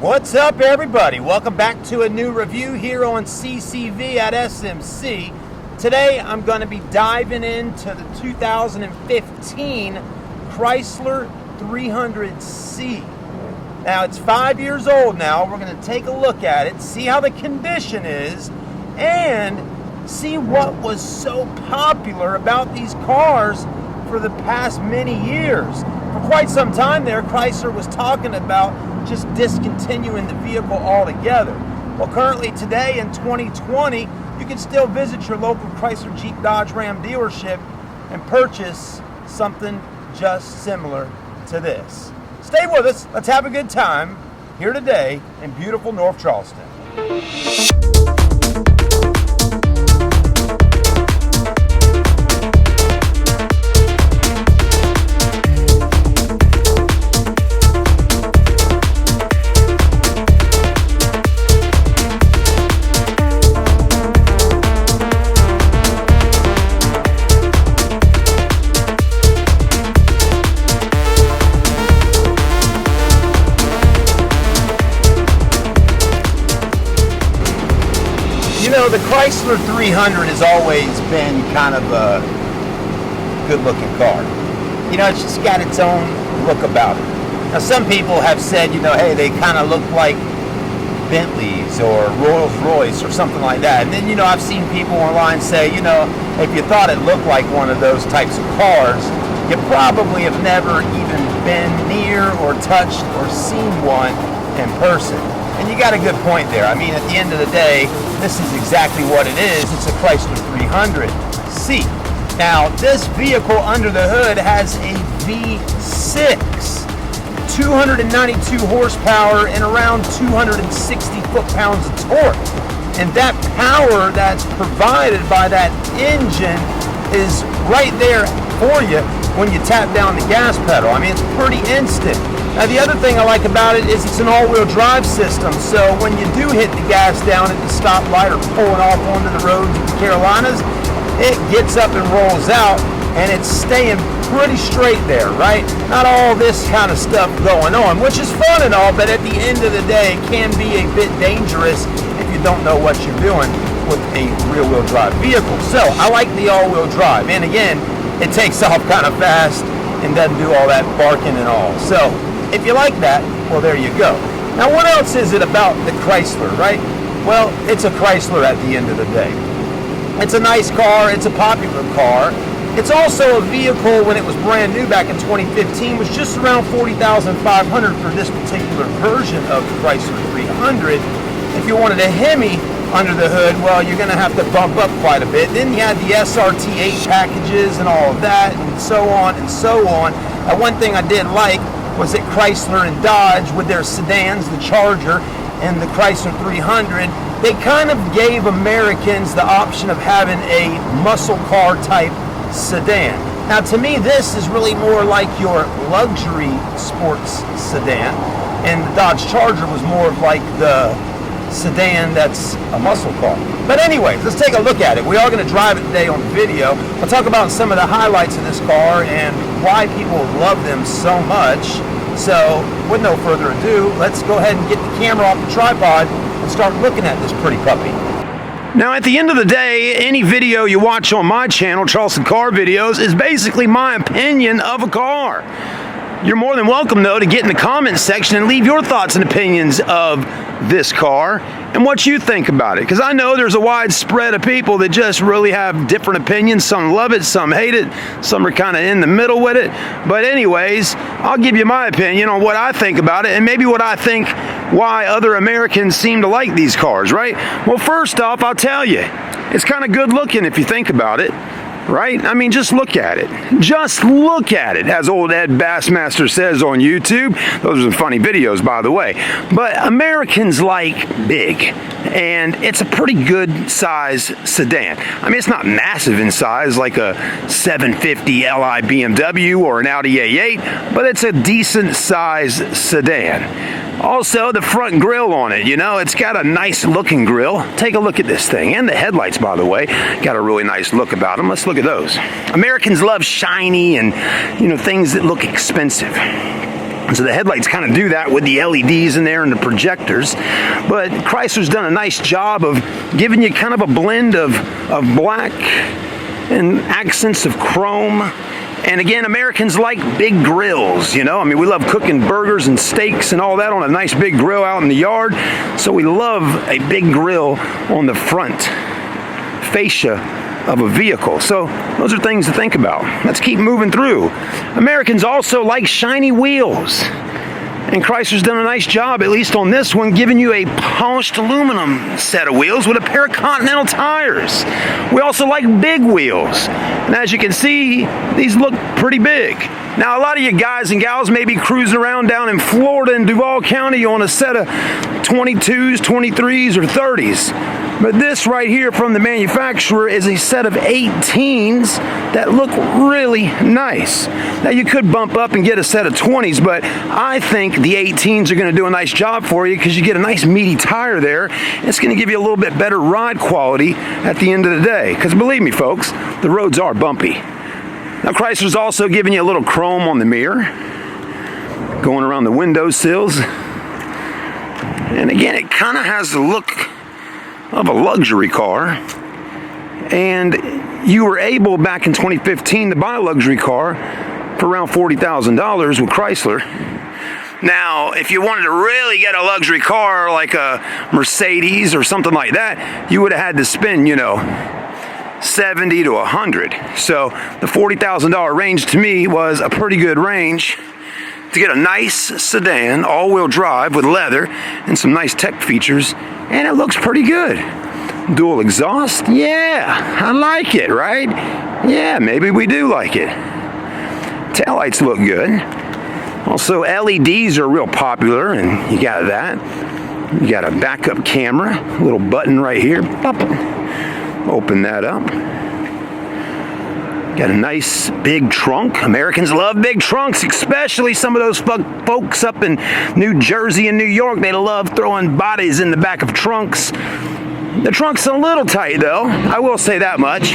What's up, everybody? Welcome back to a new review here on CCV at SMC. Today I'm going to be diving into the 2015 Chrysler 300C. Now it's 5 years old now. We're going to take a look at it, see how the condition is, and see what was so popular about these cars for the past many years. For quite some time there, Chrysler was talking about just discontinuing the vehicle altogether. Well, currently today in 2020, you can still visit your local Chrysler Jeep Dodge Ram dealership and purchase something just similar to this. Stay with us. Let's have a good time here today in beautiful North Charleston. You know, the Chrysler 300 has always been kind of a good-looking car. You know, it's just got its own look about it. Now, some people have said, you know, hey, they kind of look like Bentleys or Rolls-Royce or something like that. And then, you know, I've seen people online say, you know, if you thought it looked like one of those types of cars, you probably have never even been near or touched or seen one in person. And you got a good point there. I mean, at the end of the day, this is exactly what it is. It's a Chrysler 300C. Now, this vehicle under the hood has a V6, 292 horsepower and around 260 foot-pounds of torque. And that power that's provided by that engine is right there for you when you tap down the gas pedal. I mean, it's pretty instant. Now, the other thing I like about it is it's an all-wheel drive system, so when you do hit the gas down at the stoplight or pulling off onto the roads of the Carolinas, it gets up and rolls out, and it's staying pretty straight there, right? Not all this kind of stuff going on, which is fun and all, but at the end of the day, it can be a bit dangerous if you don't know what you're doing with a rear-wheel drive vehicle. So, I like the all-wheel drive, and again, it takes off kind of fast and doesn't do all that barking and all. So, if you like that, well, there you go. Now, what else is it about the Chrysler, right? Well, it's a Chrysler at the end of the day. It's a nice car. It's a popular car. It's also a vehicle, when it was brand new back in 2015, was just around $40,500 for this particular version of the Chrysler 300. If you wanted a Hemi under the hood, well, you're going to have to bump up quite a bit. Then you had the SRT8 packages and all of that, and so on and so on. And one thing I did like was that Chrysler and Dodge, with their sedans, the Charger and the Chrysler 300, they kind of gave Americans the option of having a muscle car type sedan. Now, to me, this is really more like your luxury sports sedan, and the Dodge Charger was more of like the sedan that's a muscle car. But anyways, let's take a look at it. We are going to drive it today on video. I'll talk about some of the highlights of this car and why people love them so much. So, with no further ado, let's go ahead and get the camera off the tripod and start looking at this pretty puppy. Now, at the end of the day, any video you watch on my channel, Charleston Car Videos, is basically my opinion of a car. You're more than welcome, though, to get in the comments section and leave your thoughts and opinions of this car and what you think about it. Because I know there's a wide spread of people that just really have different opinions. Some love it, some hate it, some are kind of in the middle with it. But anyways, I'll give you my opinion on what I think about it and maybe what I think why other Americans seem to like these cars, right? Well, first off, I'll tell you, it's kind of good looking if you think about it. Right? I mean, just look at it. Just look at it, as old Ed Bassmaster says on YouTube. Those are some funny videos, by the way. But Americans like big, and it's a pretty good size sedan. I mean, it's not massive in size like a 750 Li BMW or an Audi A8, but it's a decent size sedan. Also, the front grille on it, you know, it's got a nice looking grille. Take a look at this thing. And the headlights, by the way, got a really nice look about them. Let's look at those. Americans love shiny and, you know, things that look expensive. So the headlights kind of do that with the LEDs in there and the projectors. But Chrysler's done a nice job of giving you kind of a blend of black and accents of chrome. And again, Americans like big grills, you know. I mean, we love cooking burgers and steaks and all that on a nice big grill out in the yard. So we love a big grill on the front fascia of a vehicle. So those are things to think about. Let's keep moving through. Americans also like shiny wheels. And Chrysler's done a nice job, at least on this one, giving you a polished aluminum set of wheels with a pair of Continental tires. We also like big wheels. And as you can see, these look pretty big. Now, a lot of you guys and gals may be cruising around down in Florida and Duval County on a set of 22s, 23s, or 30s. But this right here from the manufacturer is a set of 18s that look really nice. Now, you could bump up and get a set of 20s, but I think the 18s are going to do a nice job for you because you get a nice meaty tire there. It's going to give you a little bit better ride quality at the end of the day. Because believe me, folks, the roads are bumpy. Now, Chrysler's also giving you a little chrome on the mirror, going around the window sills. And again, it kind of has the look of a luxury car. And you were able back in 2015 to buy a luxury car for around $40,000 with Chrysler. Now, if you wanted to really get a luxury car like a Mercedes or something like that, you would have had to spend, you know, $70,000 to $100,000. So the $40,000 range to me was a pretty good range to get a nice sedan, all-wheel drive with leather and some nice tech features, and it looks pretty good. Dual exhaust, yeah, I like it, right? Yeah, maybe we do like it. Taillights look good. Also, LEDs are real popular, and you got that. You got a backup camera, a little button right here. Pop. Open that up. Got a nice big trunk. Americans love big trunks, especially some of those folks up in New Jersey and New York. They love throwing bodies in the back of trunks. The trunk's a little tight, though. I will say that much.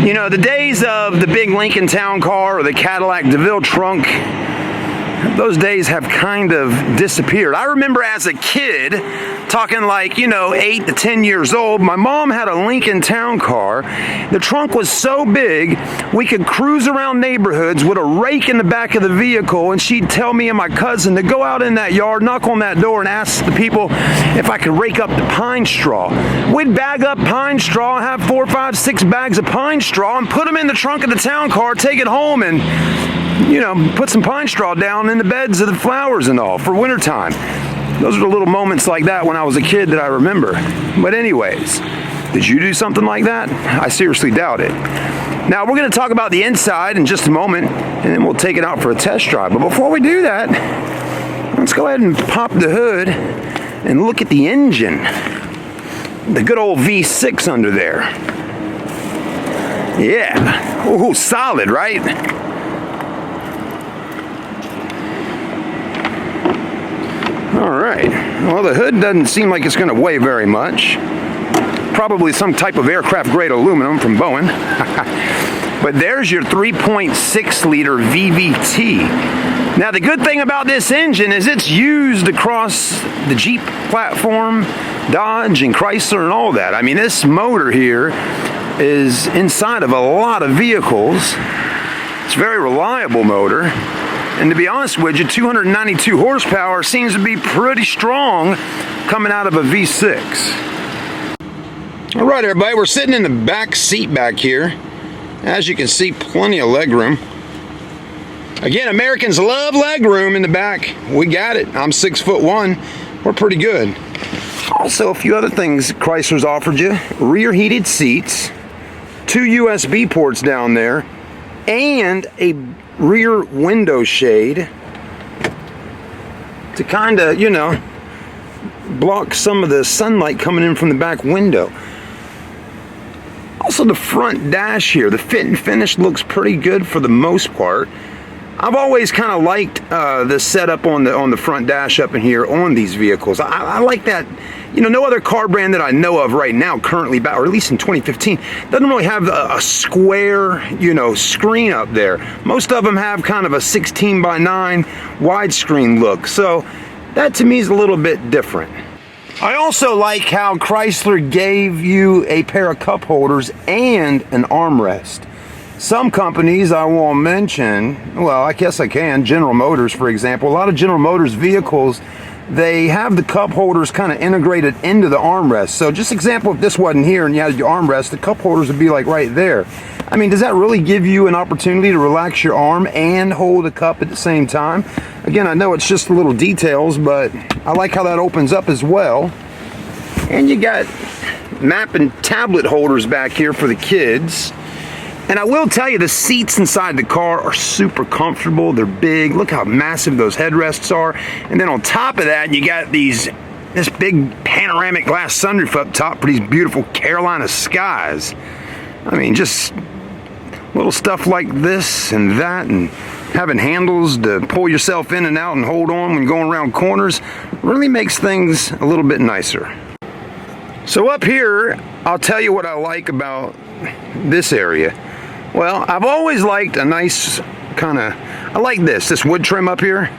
You know, the days of the big Lincoln Town Car or the Cadillac DeVille trunk, those days have kind of disappeared. I remember as a kid, talking like, you know, 8 to 10 years old, my mom had a Lincoln Town Car. The trunk was so big, we could cruise around neighborhoods with a rake in the back of the vehicle, and she'd tell me and my cousin to go out in that yard, knock on that door, and ask the people if I could rake up the pine straw. We'd bag up pine straw, have 4, 5, 6 bags of pine straw, and put them in the trunk of the town car, take it home, and you know, put some pine straw down in the beds of the flowers and all for wintertime. Those are the little moments like that when I was a kid that I remember. But anyways, did you do something like that? I seriously doubt it. Now, we're going to talk about the inside in just a moment, and then we'll take it out for a test drive. But before we do that, let's go ahead and pop the hood and look at the engine. The good old V6 under there. Yeah. Ooh, solid, right? All right, well, the hood doesn't seem like it's going to weigh very much. Probably some type of aircraft-grade aluminum from Boeing. But there's your 3.6-liter VVT. Now, the good thing about this engine is it's used across the Jeep platform, Dodge, and Chrysler, and all that. I mean, this motor here is inside of a lot of vehicles. It's a very reliable motor. And to be honest with you, 292 horsepower seems to be pretty strong coming out of a V6. All right, everybody, we're sitting in the back seat back here. As you can see, plenty of leg room. Again, Americans love leg room in the back. We got it. I'm 6'1". We're pretty good. Also, a few other things Chrysler's offered you. Rear heated seats, 2 USB ports down there, and a rear window shade to kind of, you know, block some of the sunlight coming in from the back window. Also, the front dash here, the fit and finish looks pretty good for the most part. I've always kind of liked the setup on the front dash up in here on these vehicles. I like that. You know, no other car brand that I know of right now currently, or at least in 2015, doesn't really have a square, you know, screen up there. Most of them have kind of a 16:9 widescreen look. So that to me is a little bit different. I also like how Chrysler gave you a pair of cup holders and an armrest. Some companies I won't mention, well, I guess I can, General Motors, for example. A lot of General Motors vehicles, they have the cup holders kind of integrated into the armrest. So just example, if this wasn't here and you had your armrest, the cup holders would be like right there. I mean, does that really give you an opportunity to relax your arm and hold a cup at the same time? Again, I know it's just little details, but I like how that opens up as well. And you got map and tablet holders back here for the kids. And I will tell you, the seats inside the car are super comfortable. They're big. Look how massive those headrests are. And then on top of that, you got this big panoramic glass sunroof up top for these beautiful Carolina skies. I mean, just little stuff like this and that, and having handles to pull yourself in and out and hold on when going around corners really makes things a little bit nicer. So up here, I'll tell you what I like about this area. Well, I've always liked a nice I like this wood trim up here.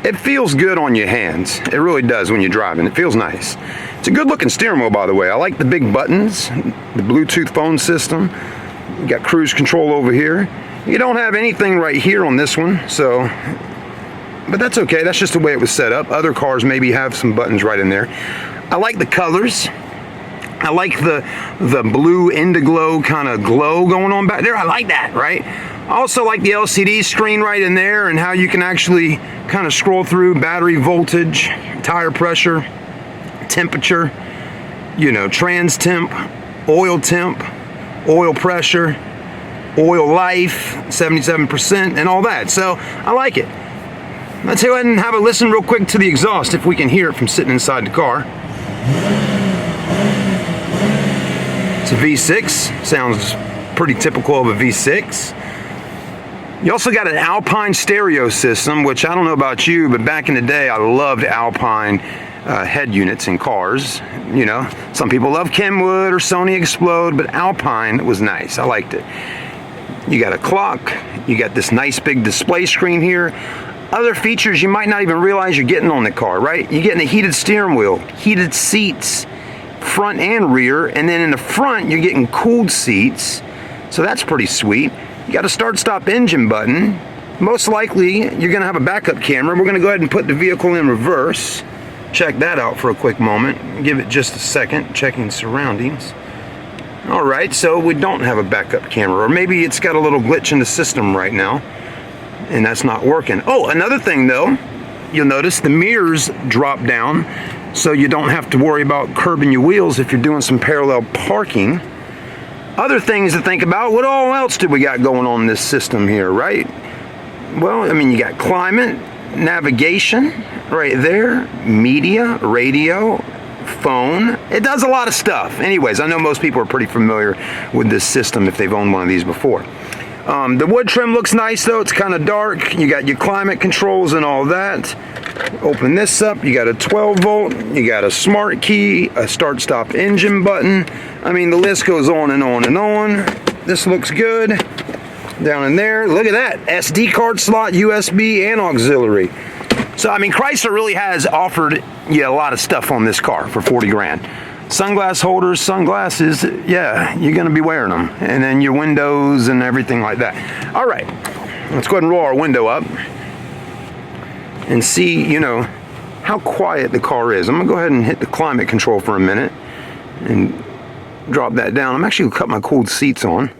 It feels good on your hands. It really does when you're driving. It feels nice. It's a good looking steering wheel, by the way. I like the big buttons, the Bluetooth phone system. You got cruise control over here. You don't have anything right here on this one, so, but that's okay. That's just the way it was set up. Other cars maybe have some buttons right in there. I like the colors. I like the blue Indiglo kind of glow going on back there. I like that, right? I also like the LCD screen right in there and how you can actually kind of scroll through battery voltage, tire pressure, temperature, you know, trans temp, oil pressure, oil life, 77%, and all that. So I like it. Let's go ahead and have a listen real quick to the exhaust if we can hear it from sitting inside the car. It's a V6, sounds pretty typical of a V6. You also got an Alpine stereo system, which I don't know about you, but back in the day I loved Alpine head units in cars. You know, some people love Kenwood or Sony Explode, but Alpine was nice. I liked it. You got a clock, you got this nice big display screen here. Other features you might not even realize you're getting on the car, right? You're getting a heated steering wheel, heated seats, front and rear, and then in the front you're getting cooled seats, so that's pretty sweet. You got a start-stop engine button. Most likely you're gonna have a backup camera. We're gonna go ahead and put the vehicle in reverse. Check that out for a quick moment. Give it just a second, checking surroundings. All right, so we don't have a backup camera, or maybe it's got a little glitch in the system right now and that's not working. Oh, another thing though, you'll notice the mirrors drop down so you don't have to worry about curbing your wheels if you're doing some parallel parking. Other things to think about, what all else do we got going on in this system here, right? Well, I mean, you got climate, navigation right there, media, radio, phone. It does a lot of stuff. Anyways, I know most people are pretty familiar with this system if they've owned one of these before. The wood trim looks nice though. It's kind of dark. You got your climate controls and all that. Open this up. You got a 12 volt. You got a smart key, a start stop engine button. I mean, the list goes on and on and on. This looks good. Down in there, look at that. SD card slot, USB, and auxiliary. So, I mean, Chrysler really has offered you a lot of stuff on this car for 40 grand. Sunglass holders, sunglasses, yeah, you're gonna be wearing them. And then your windows and everything like that. All right, let's go ahead and roll our window up and see, you know, how quiet the car is. I'm gonna go ahead and hit the climate control for a minute and drop that down. I'm actually gonna cut my cooled seats on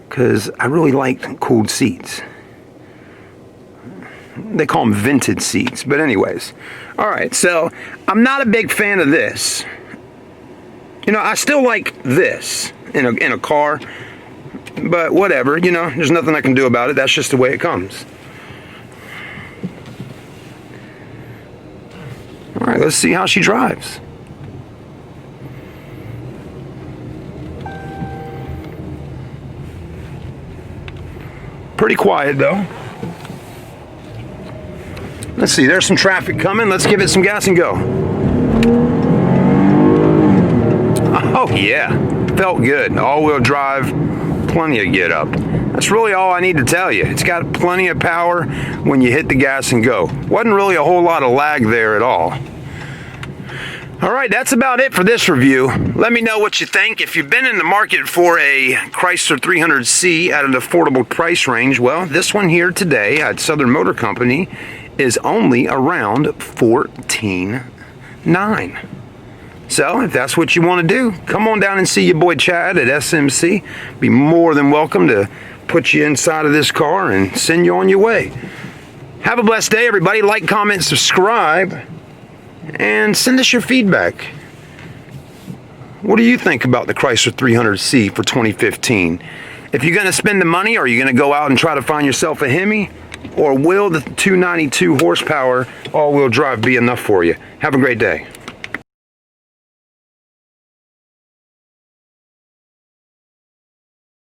because I really like cooled seats. They call them vented seats, but anyways. All right, so I'm not a big fan of this. You know, I still like this in a car, but whatever, you know, there's nothing I can do about it. That's just the way it comes. All right, let's see how she drives. Pretty quiet though. Let's see, there's some traffic coming. Let's give it some gas and go. Oh yeah, felt good. All-wheel drive, plenty of get up. That's really all I need to tell you. It's got plenty of power when you hit the gas and go. Wasn't really a whole lot of lag there at all. All right, that's about it for this review. Let me know what you think. If you've been in the market for a Chrysler 300C at an affordable price range, well, this one here today at Southern Motor Company is only around $14,900. So if that's what you want to do, come on down and see your boy Chad at SMC. Be more than welcome to put you inside of this car and send you on your way. Have a blessed day, everybody. Like, comment, subscribe, and send us your feedback. What do you think about the Chrysler 300C for 2015? If you're going to spend the money, are you going to go out and try to find yourself a Hemi? Or will the 292 horsepower all-wheel drive be enough for you? Have a great day.